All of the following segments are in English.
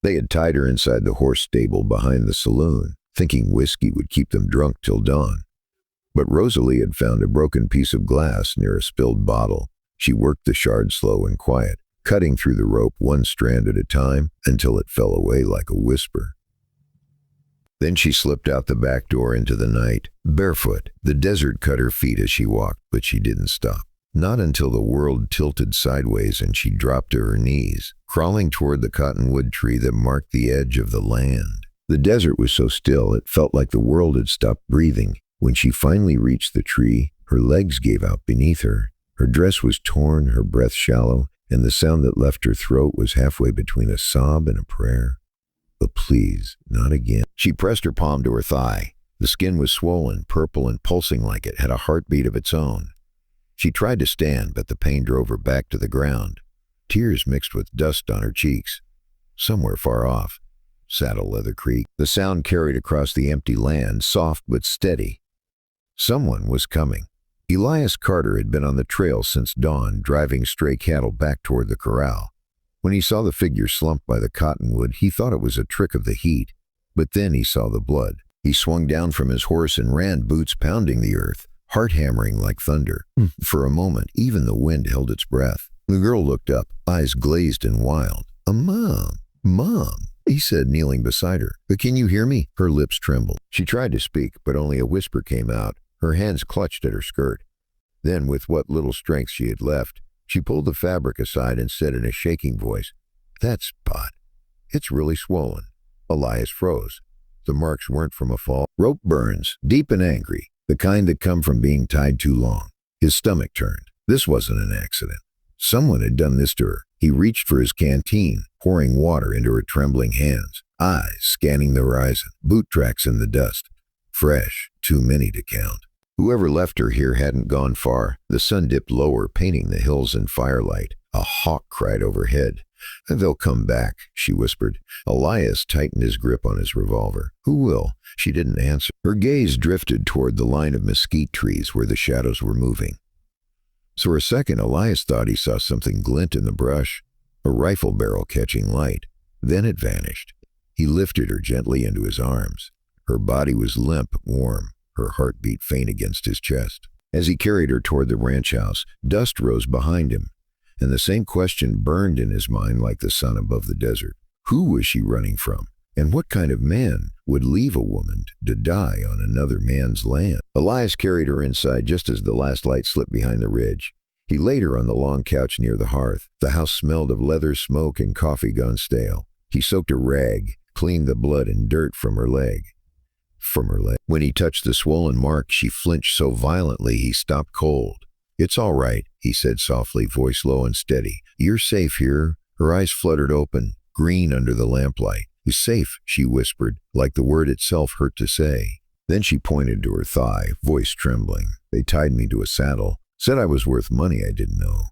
They had tied her inside the horse stable behind the saloon, thinking whiskey would keep them drunk till dawn. But Rosalie had found a broken piece of glass near a spilled bottle. She worked the shard slow and quiet, cutting through the rope one strand at a time until it fell away like a whisper. Then she slipped out the back door into the night, barefoot. The desert cut her feet as she walked, but she didn't stop. Not until the world tilted sideways and she dropped to her knees, crawling toward the cottonwood tree that marked the edge of the land. The desert was so still it felt like the world had stopped breathing. When she finally reached the tree, her legs gave out beneath her. Her dress was torn, her breath shallow, and the sound that left her throat was halfway between a sob and a prayer. But please, not again. She pressed her palm to her thigh. The skin was swollen, purple, and pulsing like it had a heartbeat of its own. She tried to stand, but the pain drove her back to the ground. Tears mixed with dust on her cheeks. Somewhere far off, Saddle Leather Creek. The sound carried across the empty land, soft but steady. Someone was coming. Elias Carter had been on the trail since dawn, driving stray cattle back toward the corral. When he saw the figure slumped by the cottonwood, he thought it was a trick of the heat. But then he saw the blood. He swung down from his horse and ran, boots pounding the earth, heart hammering like thunder. For a moment, even the wind held its breath. The girl looked up, eyes glazed and wild. Mom, he said, kneeling beside her. But can you hear me? Her lips trembled. She tried to speak, but only a whisper came out. Her hands clutched at her skirt. Then, with what little strength she had left, she pulled the fabric aside and said in a shaking voice, "That spot. It's really swollen." Elias froze. The marks weren't from a fall. Rope burns, deep and angry, the kind that come from being tied too long. His stomach turned. This wasn't an accident. Someone had done this to her. He reached for his canteen, pouring water into her trembling hands, eyes scanning the horizon, boot tracks in the dust. Fresh, too many to count. Whoever left her here hadn't gone far. The sun dipped lower, painting the hills in firelight. A hawk cried overhead. "They'll come back," she whispered. Elias tightened his grip on his revolver. "Who will?" She didn't answer. Her gaze drifted toward the line of mesquite trees where the shadows were moving. For a second, Elias thought he saw something glint in the brush, a rifle barrel catching light. Then it vanished. He lifted her gently into his arms. Her body was limp, warm, her heart beat faint against his chest. As he carried her toward the ranch house, dust rose behind him, and the same question burned in his mind like the sun above the desert. Who was she running from? And what kind of man would leave a woman to die on another man's land? Elias carried her inside just as the last light slipped behind the ridge. He laid her on the long couch near the hearth. The house smelled of leather, smoke, and coffee gone stale. He soaked a rag, cleaned the blood and dirt from her leg. When he touched the swollen mark, she flinched so violently he stopped cold. "It's all right," he said softly, voice low and steady. "You're safe here." Her eyes fluttered open, green under the lamplight. "You're safe," she whispered, like the word itself hurt to say. Then she pointed to her thigh, voice trembling. "They tied me to a saddle. Said I was worth money I didn't know."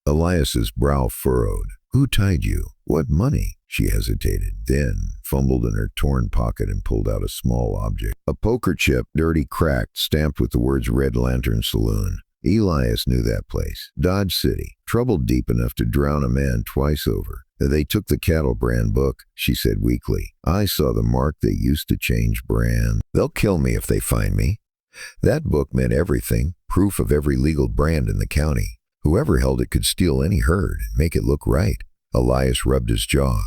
Elias's brow furrowed. "Who tied you? What money?" She hesitated, then fumbled in her torn pocket and pulled out a small object. A poker chip, dirty, cracked, stamped with the words Red Lantern Saloon. Elias knew that place. Dodge City. Trouble deep enough to drown a man twice over. "They took the cattle brand book," she said weakly. "I saw the mark they used to change brand. They'll kill me if they find me." That book meant everything, proof of every legal brand in the county. Whoever held it could steal any herd and make it look right. Elias rubbed his jaw.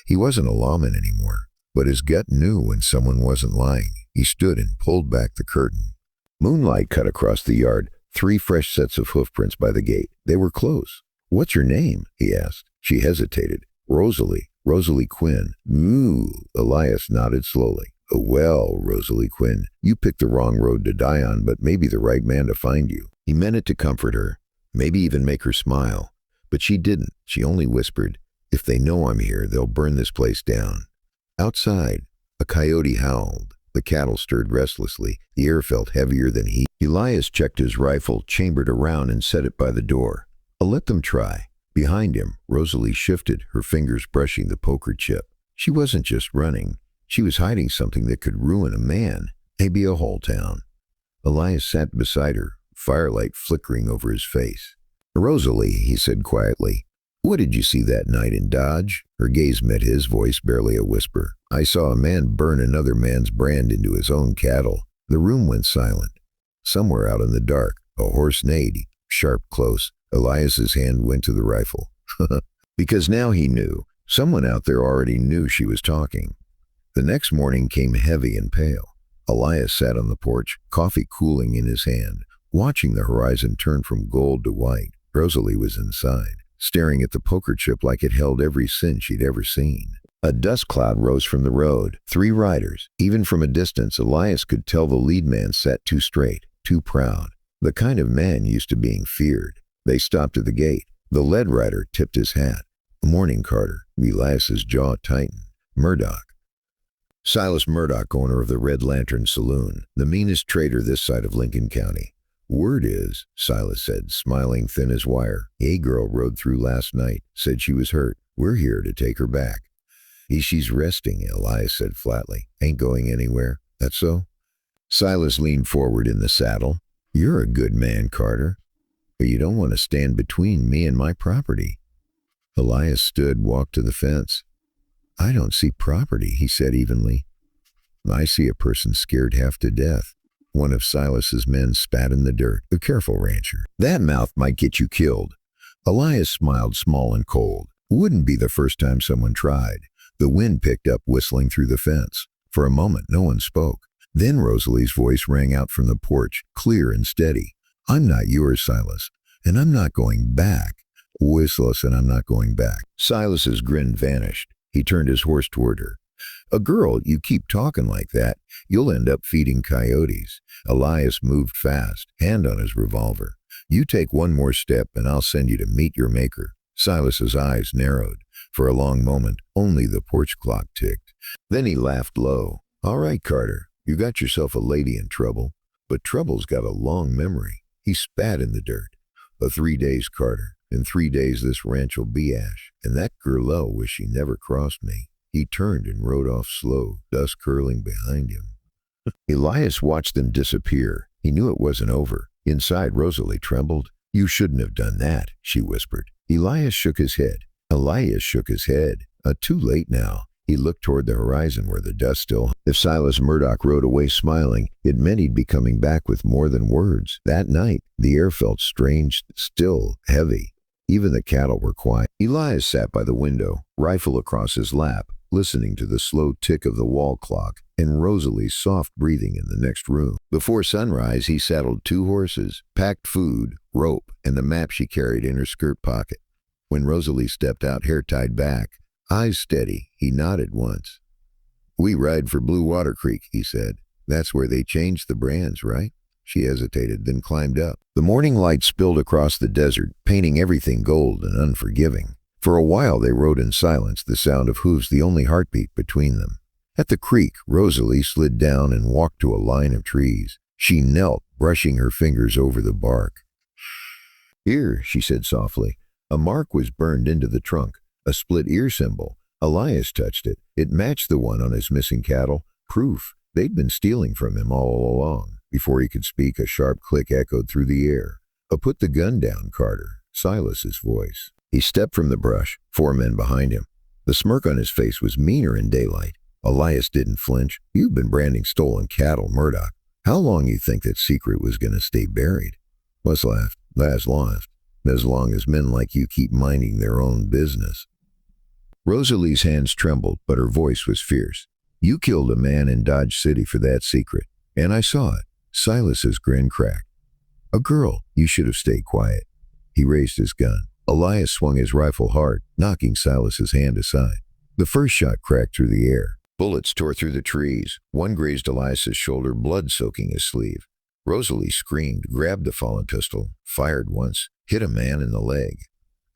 He wasn't a lawman anymore, but his gut knew when someone wasn't lying. He stood and pulled back the curtain. Moonlight cut across the yard, 3 fresh sets of hoofprints by the gate. They were close. "What's your name?" he asked. She hesitated. "Rosalie Quinn." "Ooh," Elias nodded slowly. "Oh, well, Rosalie Quinn, you picked the wrong road to die on, but maybe the right man to find you." He meant it to comfort her, maybe even make her smile. But she didn't. She only whispered, "If they know I'm here, they'll burn this place down." Outside, a coyote howled. The cattle stirred restlessly. The air felt heavier than heat. Elias checked his rifle, chambered around, and set it by the door. "I'll let them try." Behind him, Rosalie shifted, her fingers brushing the poker chip. She wasn't just running. She was hiding something that could ruin a man, maybe a whole town. Elias sat beside her, firelight flickering over his face. "Rosalie," he said quietly, "what did you see that night in Dodge?" Her gaze met his, voice barely a whisper. "I saw a man burn another man's brand into his own cattle." The room went silent. Somewhere out in the dark, a horse neighed, sharp, close. Elias's hand went to the rifle. Because now he knew. Someone out there already knew she was talking. The next morning came heavy and pale. Elias sat on the porch, coffee cooling in his hand, watching the horizon turn from gold to white. Rosalie was inside, staring at the poker chip like it held every sin she'd ever seen. A dust cloud rose from the road. 3 riders. Even from a distance, Elias could tell the lead man sat too straight, too proud. The kind of man used to being feared. They stopped at the gate. The lead rider tipped his hat. "Morning, Carter." Elias's jaw tightened. "Murdoch." Silas Murdoch, owner of the Red Lantern Saloon, the meanest trader this side of Lincoln County. "Word is," Silas said, smiling thin as wire, "a girl rode through last night, said she was hurt. We're here to take her back." "She's resting," Elias said flatly. "Ain't going anywhere. That's so?" Silas leaned forward in the saddle. "You're a good man, Carter, but you don't want to stand between me and my property." Elias stood, walked to the fence. "I don't see property," he said evenly. "I see a person scared half to death." One of Silas's men spat in the dirt. "Be careful, rancher. That mouth might get you killed." Elias smiled, small and cold. Wouldn't be the first time someone tried. The wind picked up, whistling through the fence. For a moment, no one spoke. Then Rosalie's voice rang out from the porch, clear and steady. "I'm not yours, Silas, and I'm not going back." Whistleless, "and I'm not going back." Silas's grin vanished. He turned his horse toward her. "A girl, you keep talking like that, you'll end up feeding coyotes." Elias moved fast, hand on his revolver. "You take one more step and I'll send you to meet your maker." Silas's eyes narrowed. For a long moment, only the porch clock ticked. Then he laughed low. "All right, Carter, you got yourself a lady in trouble, but trouble's got a long memory." He spat in the dirt. 3 days, Carter. In 3 days this ranch will be ash, and that girl'll wish she never crossed me." He turned and rode off slow, dust curling behind him. Elias watched them disappear. He knew it wasn't over. Inside, Rosalie trembled. "You shouldn't have done that," she whispered. Elias shook his head. Too late now. He looked toward the horizon where the dust still hung. If Silas Murdoch rode away smiling, it meant he'd be coming back with more than words. That night, the air felt strange, still, heavy. Even the cattle were quiet. Elias sat by the window, rifle across his lap, listening to the slow tick of the wall clock and Rosalie's soft breathing in the next room. Before sunrise, he saddled 2 horses, packed food, rope, and the map she carried in her skirt pocket. When Rosalie stepped out, hair tied back, eyes steady, he nodded once. "We ride for Blue Water Creek," he said. "That's where they changed the brands, right?" She hesitated, then climbed up. The morning light spilled across the desert, painting everything gold and unforgiving. For a while they rode in silence, the sound of hooves the only heartbeat between them. At the creek, Rosalie slid down and walked to a line of trees. She knelt, brushing her fingers over the bark. "Here," she said softly. A mark was burned into the trunk, a split ear symbol. Elias touched it. It matched the one on his missing cattle. Proof they'd been stealing from him all along. Before he could speak, a sharp click echoed through the air. "Put the gun down, Carter." Silas's voice. He stepped from the brush, 4 men behind him. The smirk on his face was meaner in daylight. Elias didn't flinch. "You've been branding stolen cattle, Murdoch. How long you think that secret was going to stay buried?" Wes laughed. "As long as men like you keep minding their own business." Rosalie's hands trembled, but her voice was fierce. "You killed a man in Dodge City for that secret, and I saw it." Silas's grin cracked. "A girl, you should have stayed quiet." He raised his gun. Elias swung his rifle hard, knocking Silas's hand aside. The first shot cracked through the air. Bullets tore through the trees. One grazed Elias's shoulder, blood soaking his sleeve. Rosalie screamed, grabbed the fallen pistol, fired once, hit a man in the leg.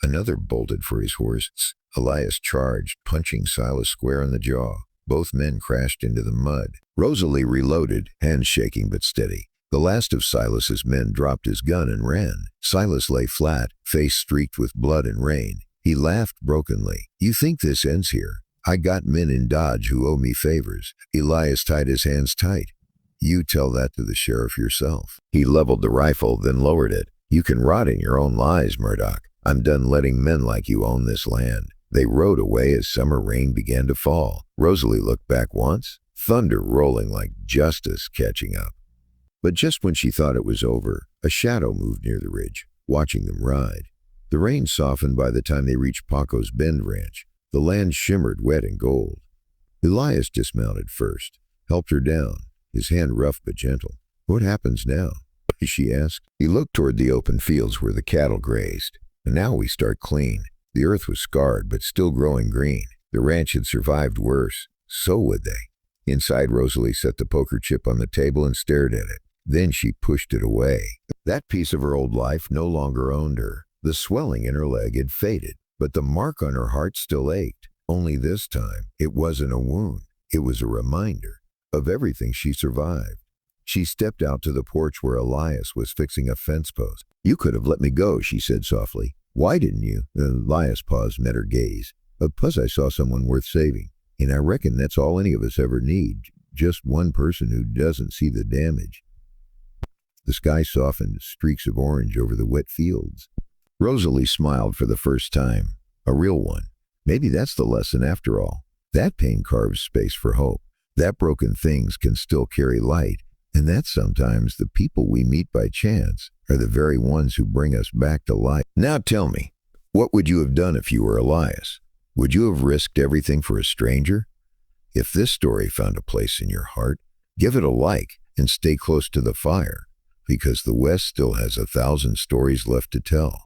Another bolted for his horse. Elias charged, punching Silas square in the jaw. Both men crashed into the mud. Rosalie reloaded, hands shaking but steady. The last of Silas's men dropped his gun and ran. Silas lay flat, face streaked with blood and rain. He laughed brokenly. "You think this ends here? I got men in Dodge who owe me favors." Elias tied his hands tight. "You tell that to the sheriff yourself." He leveled the rifle, then lowered it. "You can rot in your own lies, Murdoch. I'm done letting men like you own this land." They rode away as summer rain began to fall. Rosalie looked back once, thunder rolling like justice catching up. But just when she thought it was over, a shadow moved near the ridge, watching them ride. The rain softened by the time they reached Paco's Bend Ranch. The land shimmered wet and gold. Elias dismounted first, helped her down, his hand rough but gentle. "What happens now?" she asked. He looked toward the open fields where the cattle grazed. "And now we start clean." The earth was scarred but still growing green. The ranch had survived worse. So would they. Inside, Rosalie set the poker chip on the table and stared at it. Then she pushed it away. That piece of her old life no longer owned her. The swelling in her leg had faded, but the mark on her heart still ached. Only this time, it wasn't a wound. It was a reminder of everything she survived. She stepped out to the porch where Elias was fixing a fence post. "You could have let me go," she said softly. "Why didn't you?" Elias paused, met her gaze. "Plus I saw someone worth saving. And I reckon that's all any of us ever need. Just one person who doesn't see the damage." The sky softened, streaks of orange over the wet fields. Rosalie smiled for the first time. A real one. Maybe that's the lesson after all. That pain carves space for hope. That broken things can still carry light. And that sometimes the people we meet by chance are the very ones who bring us back to life. Now tell me, what would you have done if you were Elias? Would you have risked everything for a stranger? If this story found a place in your heart, give it a like and stay close to the fire, because the West still has 1,000 stories left to tell.